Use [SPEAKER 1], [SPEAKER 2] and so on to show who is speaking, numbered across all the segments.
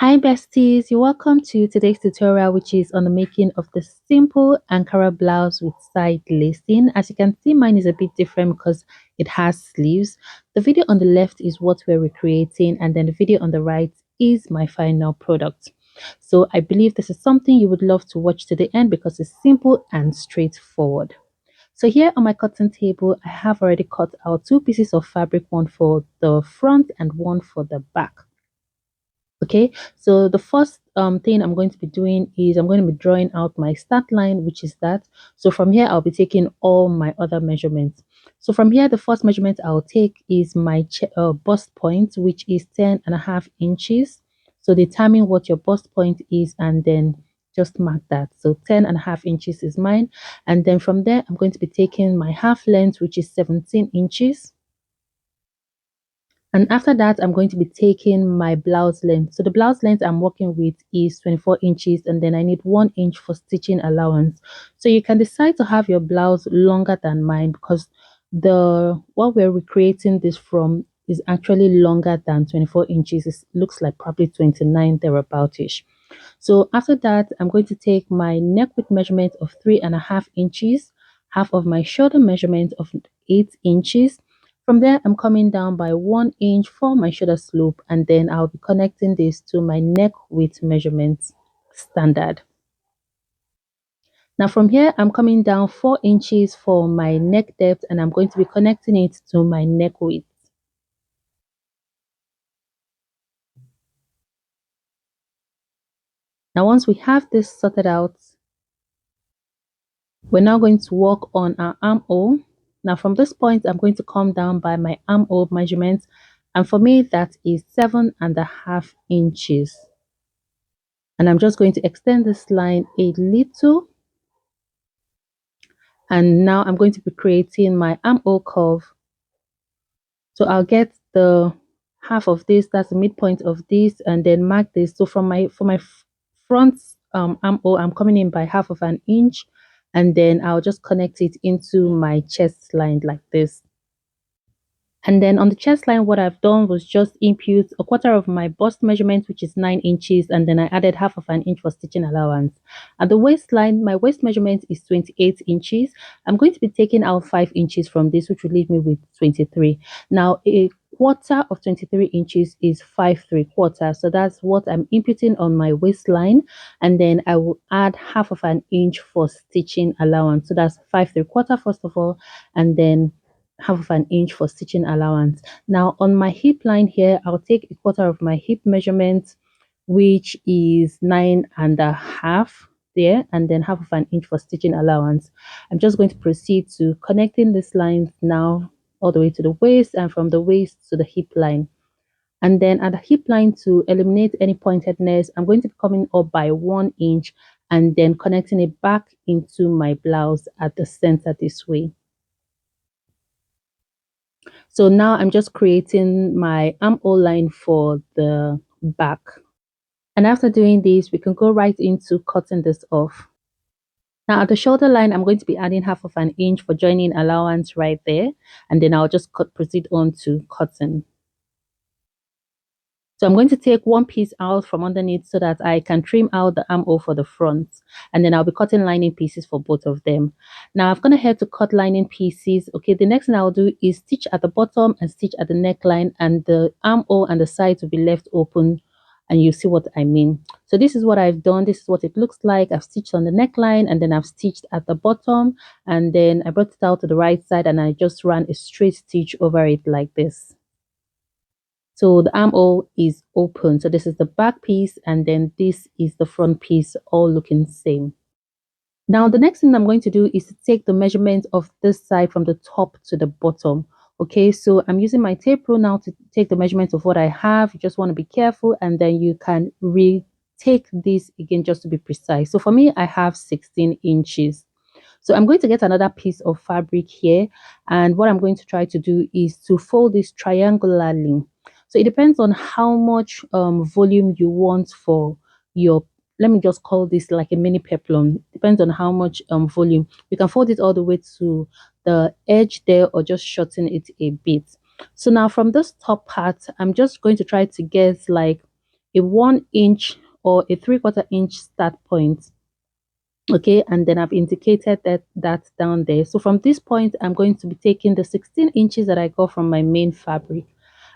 [SPEAKER 1] Hi besties, you're welcome to today's tutorial, which is on the making of the simple Ankara blouse with side lacing. As you can see, mine is a bit different because it has sleeves. The video on the left is what we're recreating, and then the video on the right is my final product. So I believe this is something you would love to watch to the end because it's simple and straightforward. So here on my cutting table, I have already cut out two pieces of fabric, one for the front and one for the back. Okay, so the first thing I'm going to be doing is I'm going to be drawing out my start line, which is that. So from here, I'll be taking all my other measurements. So from here, the first measurement I'll take is my bust point, which is 10.5 inches. So determine what your bust point is and then just mark that. So 10.5 inches is mine. And then from there, I'm going to be taking my half length, which is 17 inches. And after that, I'm going to be taking my blouse length. So the blouse length I'm working with is 24 inches, and then I need 1 inch for stitching allowance. So you can decide to have your blouse longer than mine because the what we're recreating this from is actually longer than 24 inches. It looks like probably 29 thereaboutish. So after that, I'm going to take my neck width measurement of 3.5 inches, half of my shoulder measurement of 8 inches. From there, I'm coming down by 1 inch for my shoulder slope, and then I'll be connecting this to my neck width measurements standard. Now from here, I'm coming down 4 inches for my neck depth, and I'm going to be connecting it to my neck width. Now once we have this sorted out, we're now going to work on our armhole. Now from this point, I'm going to come down by my armhole measurement, and for me that is 7.5 inches. And I'm just going to extend this line a little, and now I'm going to be creating my armhole curve. So I'll get the half of this, that's the midpoint of this, and then mark this. So from my front armhole, I'm coming in by half of an inch, and then I'll just connect it into my chest line like this. And then on the chest line, what I've done was just input a quarter of my bust measurement, which is 9 inches, and then I added half of an inch for stitching allowance. At the waistline, my waist measurement is 28 inches. I'm going to be taking out 5 inches from this, which will leave me with 23. Now, a quarter of 23 inches is 5 3/4. So that's what I'm inputting on my waistline. And then I will add half of an inch for stitching allowance. So that's 5 3/4 first of all, and then half of an inch for stitching allowance. Now on my hip line here, I'll take a quarter of my hip measurement, which is 9.5 there, and then half of an inch for stitching allowance. I'm just going to proceed to connecting this line now all the way to the waist, and from the waist to the hip line. And then at the hip line, to eliminate any pointedness, I'm going to be coming up by 1 inch and then connecting it back into my blouse at the center this way. So now I'm just creating my armhole line for the back. And after doing this, we can go right into cutting this off. Now at the shoulder line, I'm going to be adding half of an inch for joining allowance right there. And then I'll just proceed on to cutting. So I'm going to take one piece out from underneath so that I can trim out the armhole for the front. And then I'll be cutting lining pieces for both of them. Now I've gone ahead to cut lining pieces. Okay, the next thing I'll do is stitch at the bottom and stitch at the neckline, and the armhole and the sides will be left open, and you see what I mean. So this is what I've done. This is what it looks like. I've stitched on the neckline, and then I've stitched at the bottom, and then I brought it out to the right side, and I just ran a straight stitch over it like this. So the armhole is open. So this is the back piece, and then this is the front piece, all looking same. Now the next thing I'm going to do is to take the measurement of this side from the top to the bottom. Okay, so I'm using my tape rule now to take the measurement of what I have. You just want to be careful, and then you can retake this again just to be precise. So for me, I have 16 inches. So I'm going to get another piece of fabric here, and what I'm going to try to do is to fold this triangularly. So it depends on how much volume you want for your, let me just call this like a mini peplum. Depends on how much volume. You can fold it all the way to the edge there, or just shorten it a bit. So now from this top part, I'm just going to try to get like a 1 inch or a 3/4 inch start point. Okay, and then I've indicated that down there. So from this point, I'm going to be taking the 16 inches that I got from my main fabric,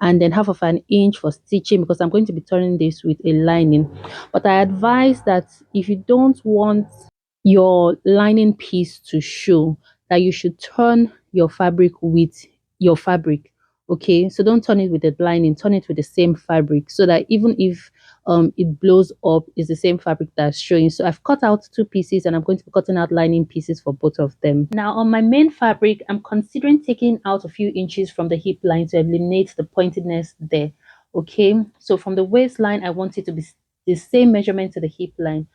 [SPEAKER 1] and then half of an inch for stitching, because I'm going to be turning this with a lining. But I advise that if you don't want your lining piece to show, that you should turn your fabric with your fabric. Okay, so don't turn it with the lining, turn it with the same fabric, so that even if it blows up, it's the same fabric that's showing. So I've cut out 2 pieces, and I'm going to be cutting out lining pieces for both of them. Now on my main fabric, I'm considering taking out a few inches from the hip line to eliminate the pointedness there. Okay, so from the waistline, I want it to be the same measurement to the hip line.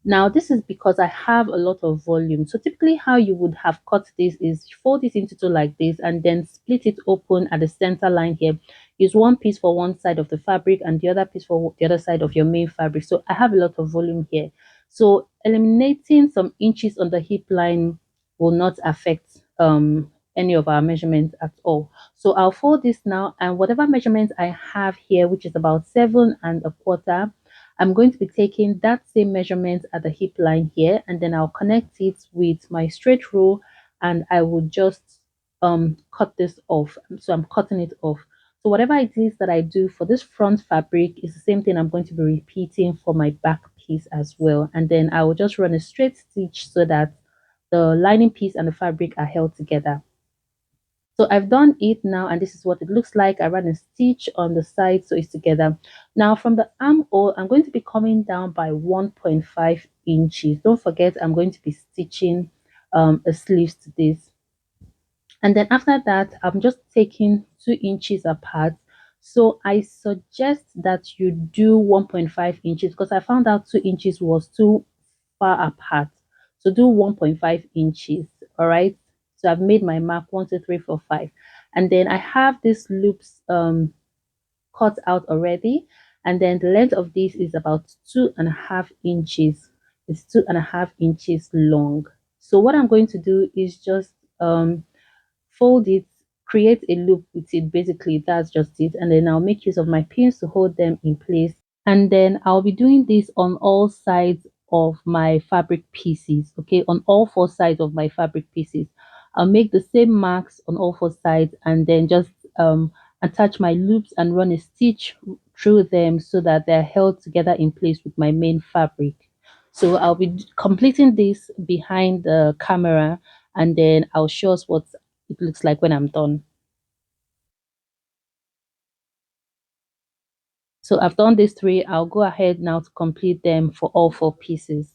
[SPEAKER 1] Now, this is because I have a lot of volume. So typically how you would have cut this is fold it into two like this, and then split it open at the center line here. Use one piece for one side of the fabric and the other piece for the other side of your main fabric. So I have a lot of volume here. So eliminating some inches on the hip line will not affect any of our measurements at all. So I'll fold this now, and whatever measurement I have here, which is about 7 1/4, I'm going to be taking that same measurement at the hip line here, and then I'll connect it with my straight rule, and I will just cut this off. So I'm cutting it off. So whatever it is that I do for this front fabric is the same thing I'm going to be repeating for my back piece as well. And then I will just run a straight stitch so that the lining piece and the fabric are held together. So I've done it now, and this is what it looks like. I ran a stitch on the side so it's together. Now from the armhole, I'm going to be coming down by 1.5 inches. Don't forget, I'm going to be stitching a sleeves to this. And then after that, I'm just taking 2 inches apart. So I suggest that you do 1.5 inches, because I found out 2 inches was too far apart. So do 1.5 inches. All right. So I've made my mark 1 2 3 4 5, and then I have these loops cut out already, and then the length of this is about 2.5 inches. It's 2.5 inches long. So what I'm going to do is just fold it, create a loop with it. Basically, that's just it. And then I'll make use of my pins to hold them in place. And then I'll be doing this on all sides of my fabric pieces. Okay, on all 4 sides of my fabric pieces. I'll make the same marks on all 4 sides, and then just attach my loops and run a stitch through them so that they're held together in place with my main fabric. So I'll be completing this behind the camera, and then I'll show us what it looks like when I'm done. So I've done these 3. I'll go ahead now to complete them for all 4 pieces.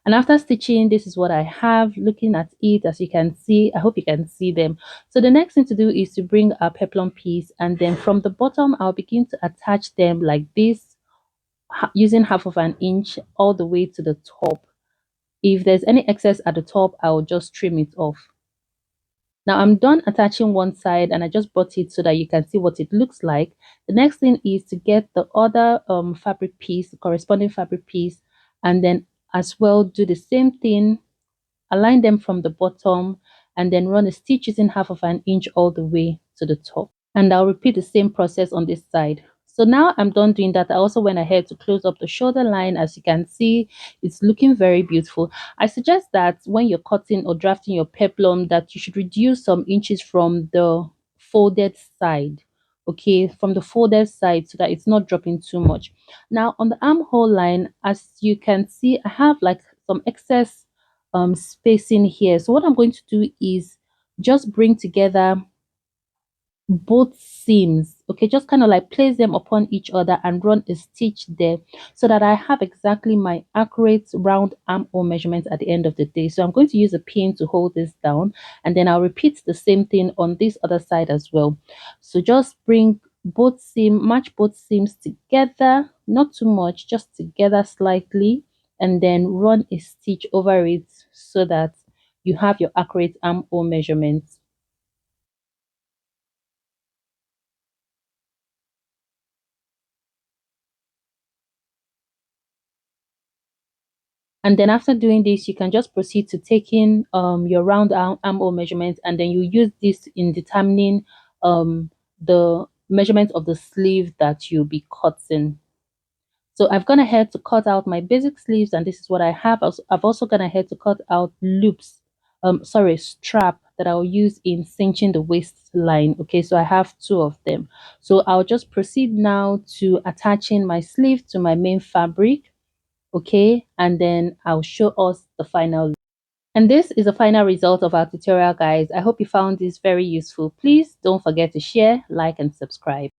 [SPEAKER 1] And after stitching, this is what I have. Looking at it, as you can see, I hope you can see them. So the next thing to do is to bring a peplum piece, and then from the bottom, I'll begin to attach them like this, using half of an inch all the way to the top. If there's any excess at the top, I'll just trim it off. Now I'm done attaching one side, and I just brought it so that you can see what it looks like. The next thing is to get the other fabric piece, the corresponding fabric piece, and then as well do the same thing, align them from the bottom, and then run a stitch using half of an inch all the way to the top. And I'll repeat the same process on this side. So now I'm done doing that. I also went ahead to close up the shoulder line. As you can see, it's looking very beautiful. I suggest that when you're cutting or drafting your peplum, that you should reduce some inches from the folded side. Okay, from the folded side, so that it's not dropping too much. Now on the armhole line, as you can see, I have like some excess spacing here. So what I'm going to do is just bring together both seams. Okay, just kind of like place them upon each other and run a stitch there, so that I have exactly my accurate round armhole measurement at the end of the day. So I'm going to use a pin to hold this down, and then I'll repeat the same thing on this other side as well. So just bring both seam, match both seams together, not too much, just together slightly, and then run a stitch over it so that you have your accurate armhole measurements. And then after doing this, you can just proceed to taking your round armhole measurement, and then you use this in determining the measurement of the sleeve that you'll be cutting. So I've gone ahead to cut out my basic sleeves, and this is what I have. I've also gone ahead to cut out loops, sorry, strap that I'll use in cinching the waistline. Okay, so I have two of them. So I'll just proceed now to attaching my sleeve to my main fabric. Okay, and then I'll show us the final look. And this is the final result of our tutorial, guys. I hope you found this very useful. Please don't forget to share, like, and subscribe.